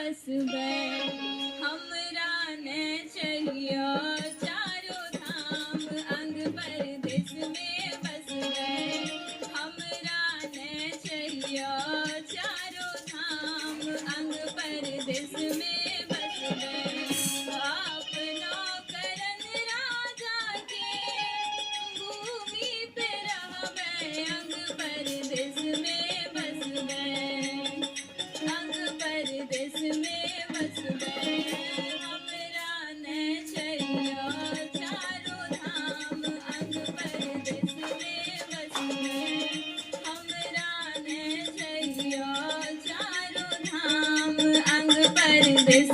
बस गए। हमरा ने चलियो चारों धाम अंग परदेस में बस गए। हमरा ने चलियो चारों धाम अंग परदेस में बस गए। अपनो करन राजा के भूमि पे रहबे अंग परदेस में बस गए। अंग परदेस में बस गए। हमरा ने चलियो चारों धाम अंग परदेस में बस गए। हमरा ने चलियो चारों धाम अंग परदेस